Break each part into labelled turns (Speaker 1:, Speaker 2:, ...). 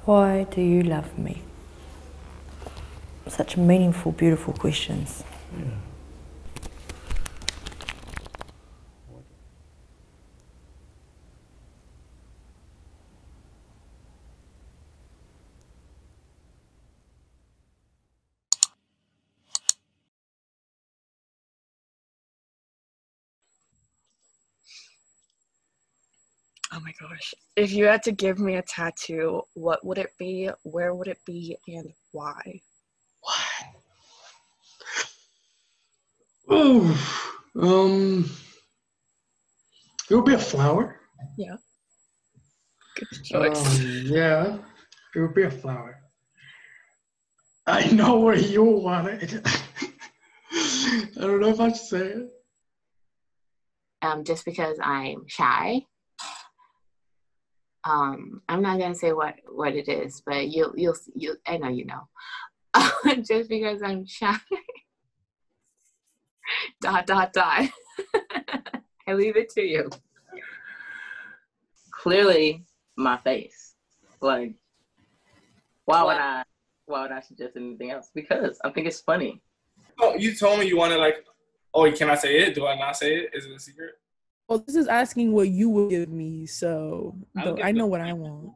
Speaker 1: Why do you love me? Such meaningful, beautiful questions.
Speaker 2: Yeah.
Speaker 3: Oh my gosh. If you had to give me a tattoo, what would it be, where would it be, and why?
Speaker 2: Oh, it would be a flower.
Speaker 3: Yeah. Good choice.
Speaker 2: Yeah, it would be a flower. I know where you want it. I don't know if I should say it.
Speaker 4: Just because I'm shy. I'm not gonna say what it is, but you'll I know you know. Just because I'm shy. ... I leave it to you.
Speaker 5: Clearly, my face. Like, why would I suggest anything else? Because I think it's funny.
Speaker 6: Oh, you told me you wanted like, oh, can I say it? Do I not say it? Is it a secret?
Speaker 7: Well, this is asking what you would give me, so I know what I want.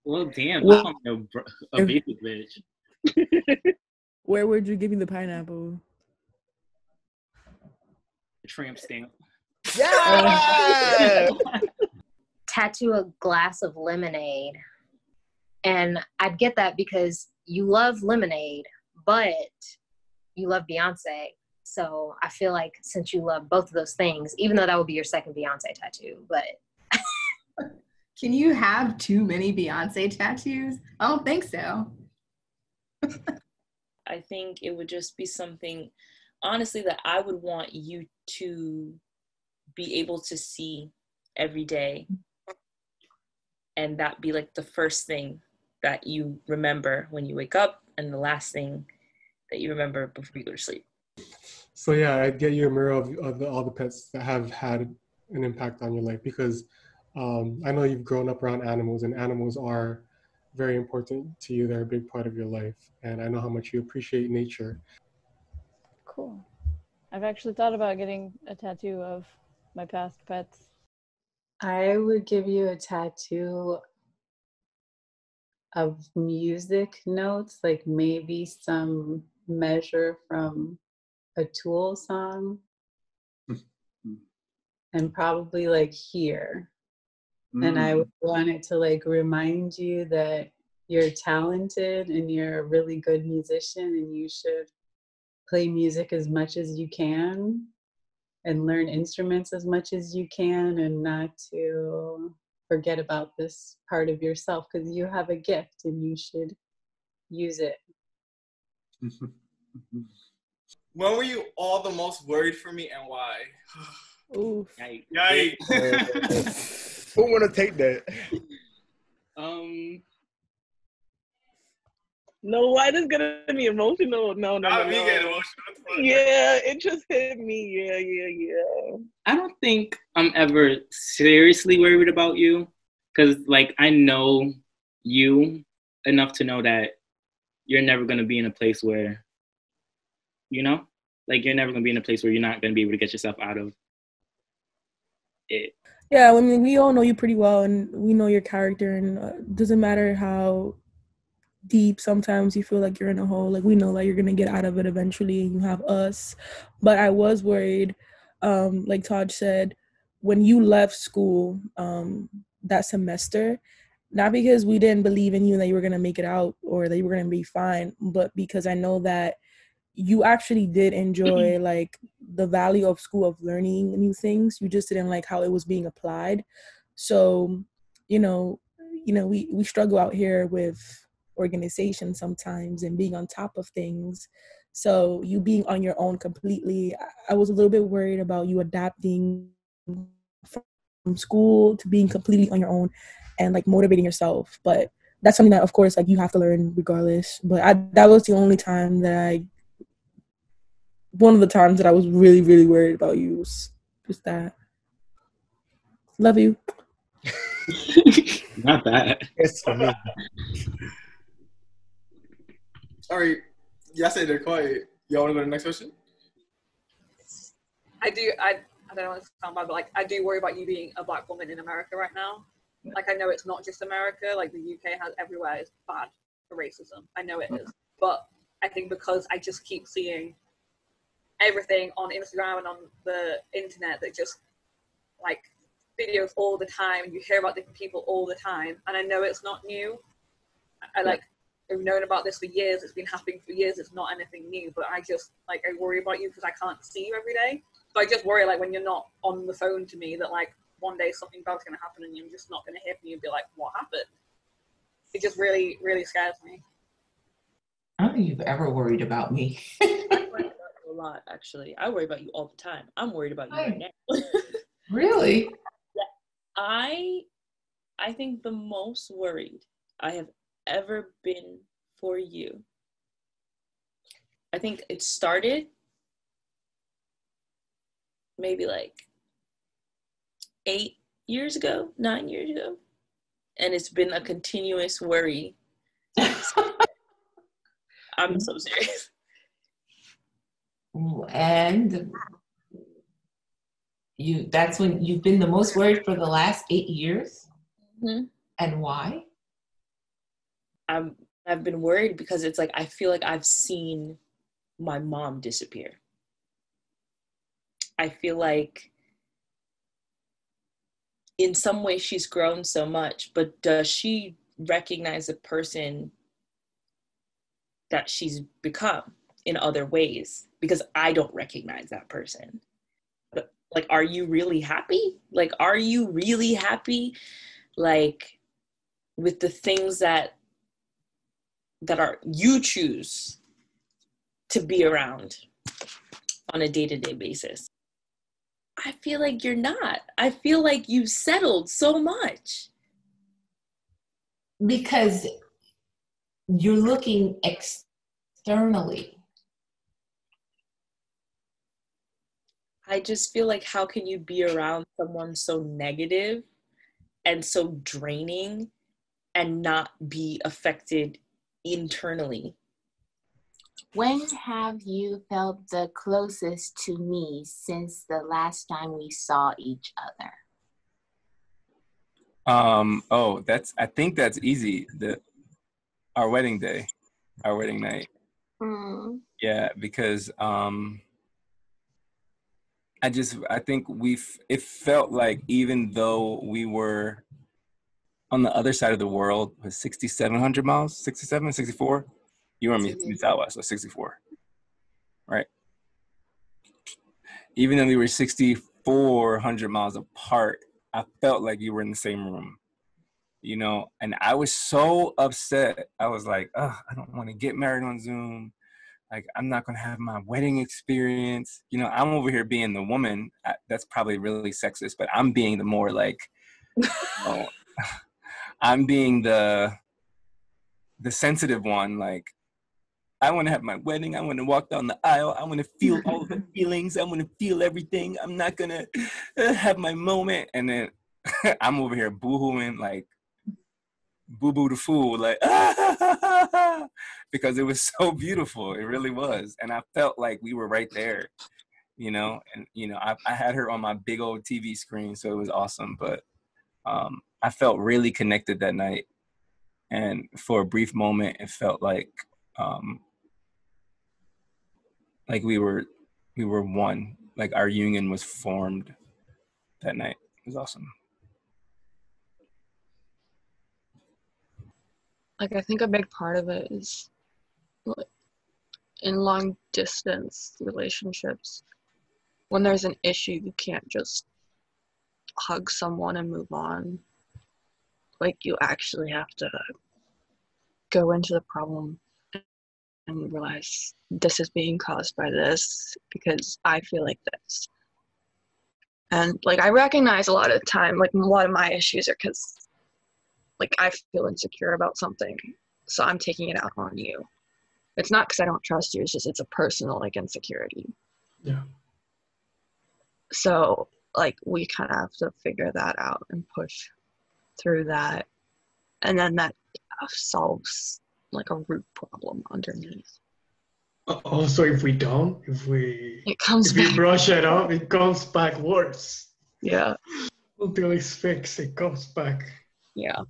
Speaker 8: Well, damn,
Speaker 7: Well,
Speaker 8: I'm a basic bitch.
Speaker 7: Where would you give me the pineapple?
Speaker 8: Tramp stamp.
Speaker 9: Yeah!
Speaker 10: Tattoo a glass of lemonade. And I'd get that because you love lemonade, but you love Beyonce. So I feel like since you love both of those things, even though that would be your second Beyonce tattoo, but...
Speaker 11: Can you have too many Beyonce tattoos? I don't think so.
Speaker 12: I think it would just be something, honestly, that I would want you to be able to see every day. And that be like the first thing that you remember when you wake up and the last thing that you remember before you go to sleep.
Speaker 13: So yeah, I'd get you a mirror of all the pets that have had an impact on your life, because I know you've grown up around animals, and animals are very important to you. They're a big part of your life, and I know how much you appreciate nature.
Speaker 14: Cool. I've actually thought about getting a tattoo of my past pets.
Speaker 15: I would give you a tattoo of music notes, like maybe some measure from a Tool song, and probably like here. And I would want it to like remind you that you're talented and you're a really good musician, and you should play music as much as you can and learn instruments as much as you can, and not to forget about this part of yourself, because you have a gift and you should use it.
Speaker 6: When were you all the most worried for me, and why?
Speaker 7: Ooh.
Speaker 9: Yikes. Who want to take that?
Speaker 3: No, why is gonna be emotional? No.
Speaker 6: Not me getting emotional.
Speaker 3: Yeah, it just hit me. Yeah.
Speaker 8: I don't think I'm ever seriously worried about you, because like I know you enough to know that you're never gonna be in a place where, you know, like you're never gonna be in a place where you're not gonna be able to get yourself out of it.
Speaker 7: Yeah, I mean, we all know you pretty well, and we know your character, and it doesn't matter how deep sometimes you feel like you're in a hole. Like, we know that you're gonna get out of it eventually, and you have us. But I was worried, like Todd said, when you left school that semester, not because we didn't believe in you and that you were gonna make it out or that you were gonna be fine, but because I know that you actually did enjoy like the value of school, of learning new things. You just didn't like how it was being applied. So, you know, we struggle out here with organization sometimes and being on top of things. So you being on your own completely, I was a little bit worried about you adapting from school to being completely on your own and like motivating yourself. But that's something that, of course, like you have to learn regardless. But that was the only time that one of the times that I was really, really worried about you was just that. Love you.
Speaker 8: Not that.
Speaker 13: It's for me.
Speaker 6: All right. Y'all say they're quiet. Y'all want to go to the next question?
Speaker 9: I don't know what to sound bad, but like I do worry about you being a black woman in America right now. Like I know it's not just America, like the UK has everywhere is bad for racism. I know it is. But I think because I just keep seeing everything on Instagram and on the internet that just like videos all the time and you hear about different people all the time, and I know it's not new. I've known about this for years, it's been happening for years, it's not anything new, but I just like I worry about you because I can't see you every day. So I just worry like when you're not on the phone to me that like one day something bad's gonna happen and you're just not gonna hear from you and be like, what happened? It just really, really scares me.
Speaker 16: I don't think you've ever worried about me.
Speaker 12: I worry about you a lot, actually. I worry about you all the time. I'm worried about you right now.
Speaker 16: Really?
Speaker 12: Yeah. I think the most worried I have ever been for you. I think it started maybe like 9 years ago, and it's been a continuous worry. I'm so serious.
Speaker 16: And that's when you've been the most worried for the last 8 years?
Speaker 12: Mm-hmm.
Speaker 16: And why?
Speaker 12: I've been worried because it's like I feel like I've seen my mom disappear. I feel like in some way she's grown so much, but does she recognize the person that she's become in other ways? Because I don't recognize that person. But like, are you really happy? Like, are you really happy? Like with the things that are you choose to be around on a day-to-day basis? I feel like you're not. I feel like you've settled so much.
Speaker 16: Because you're looking externally.
Speaker 12: I just feel like how can you be around someone so negative and so draining and not be affected internally?
Speaker 4: When have you felt the closest to me since the last time we saw each other?
Speaker 17: I think that's easy. Our wedding day, our wedding night.
Speaker 4: Mm.
Speaker 17: Yeah, because I think it felt like even though we were on the other side of the world, was 6,700 miles, 67, 64? You were in Southwest, so 64, right? Even though we were 6,400 miles apart, I felt like you were in the same room, you know? And I was so upset. I was like, I don't want to get married on Zoom. Like, I'm not going to have my wedding experience. You know, I'm over here being the woman. That's probably really sexist, but I'm being the more like, I'm being the sensitive one. Like, I want to have my wedding. I want to walk down the aisle. I want to feel all the feelings. I want to feel everything. I'm not going to have my moment. And then I'm over here boo-hooing, like, boo-boo the fool, like, because it was so beautiful. It really was. And I felt like we were right there, you know? And, you know, I had her on my big old TV screen, so it was awesome. But I felt really connected that night. And for a brief moment, it felt like we were one. Like our union was formed that night. It was awesome.
Speaker 3: Like, I think a big part of it is in long distance relationships, when there's an issue, you can't just hug someone and move on. Like, you actually have to go into the problem and realize this is being caused by this because I feel like this. And like, I recognize a lot of the time, like, a lot of my issues are because like I feel insecure about something, so I'm taking it out on you. It's not because I don't trust you, it's just it's a personal like insecurity.
Speaker 2: Yeah.
Speaker 3: So like we kind of have to figure that out and push through that and then that solves like a root problem underneath.
Speaker 2: Also, if we don't, if we brush it off, it comes back worse.
Speaker 3: Yeah.
Speaker 2: Until it's fixed, it comes back.
Speaker 3: Yeah.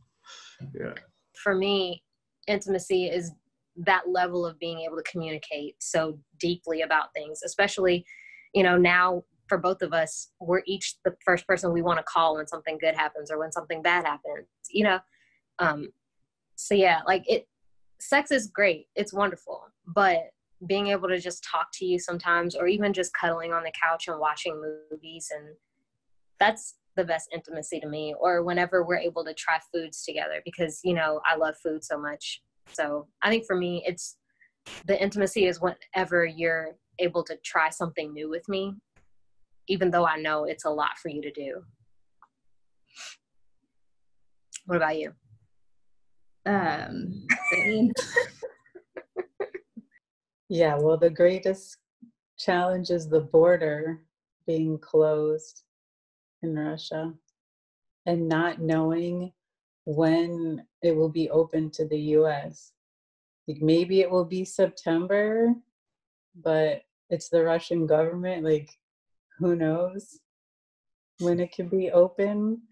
Speaker 2: Yeah.
Speaker 10: For me, intimacy is that level of being able to communicate so deeply about things, especially, you know, now for both of us, we're each the first person we want to call when something good happens or when something bad happens, you know? So yeah, like sex is great. It's wonderful, but being able to just talk to you sometimes, or even just cuddling on the couch and watching movies, and that's the best intimacy to me. Or whenever we're able to try foods together, because, you know, I love food so much. So I think for me, it's the intimacy is whenever you're able to try something new with me, even though I know it's a lot for you to do. What about you?
Speaker 15: Yeah, well, the greatest challenge is the border being closed in Russia and not knowing when it will be open to the US. Like maybe it will be September, but it's the Russian government. Like, who knows when it can be open?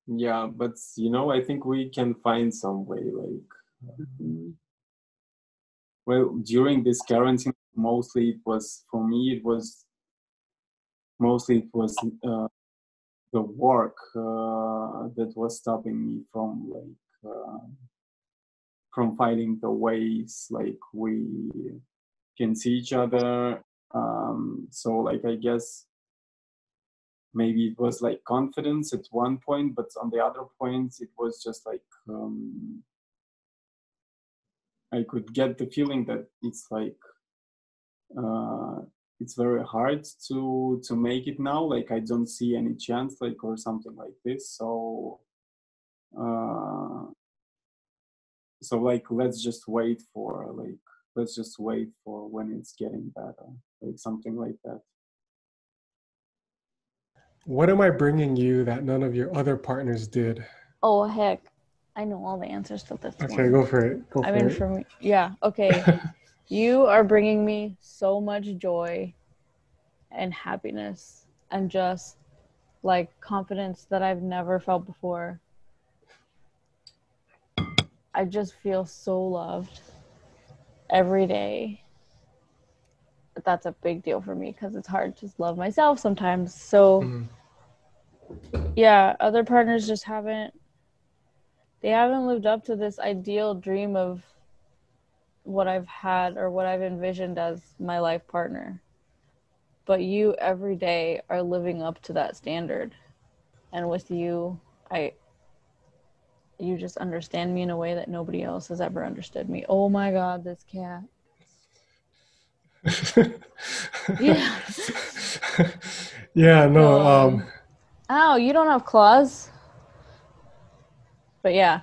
Speaker 18: Yeah, but you know, I think we can find some way. Like, well, during this quarantine, mostly it was for me. It was mostly the work that was stopping me from from finding the ways like we can see each other. So like I guess maybe it was like confidence at one point, but on the other points it was just like I could get the feeling that it's like it's very hard to make it now. Like I don't see any chance, like or something like this. So so like let's just wait for when it's getting better, like something like that.
Speaker 13: What am I bringing you that none of your other partners did?
Speaker 14: Oh, heck. I know all the answers to this one.
Speaker 13: Okay, go for it.
Speaker 14: I mean, for me, yeah, okay. You are bringing me so much joy and happiness and just like confidence that I've never felt before. I just feel so loved every day. But that's a big deal for me because it's hard to love myself sometimes. So yeah, other partners just haven't lived up to this ideal dream of what I've had or what I've envisioned as my life partner. But you every day are living up to that standard. And with you, you just understand me in a way that nobody else has ever understood me. Oh my God, this cat. Yeah.
Speaker 13: Yeah, no.
Speaker 14: Ow, you don't have claws. But yeah.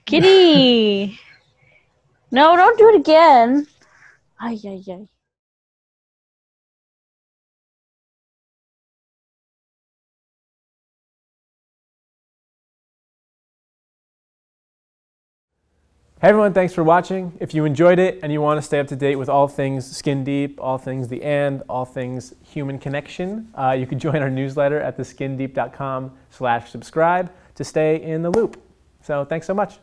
Speaker 14: Kitty! No, don't do it again. Ay, ay, ay.
Speaker 19: Hey everyone, thanks for watching. If you enjoyed it and you want to stay up to date with all things Skin Deep, all things The And, all things human connection, you can join our newsletter at theskindeep.com/subscribe to stay in the loop. So thanks so much.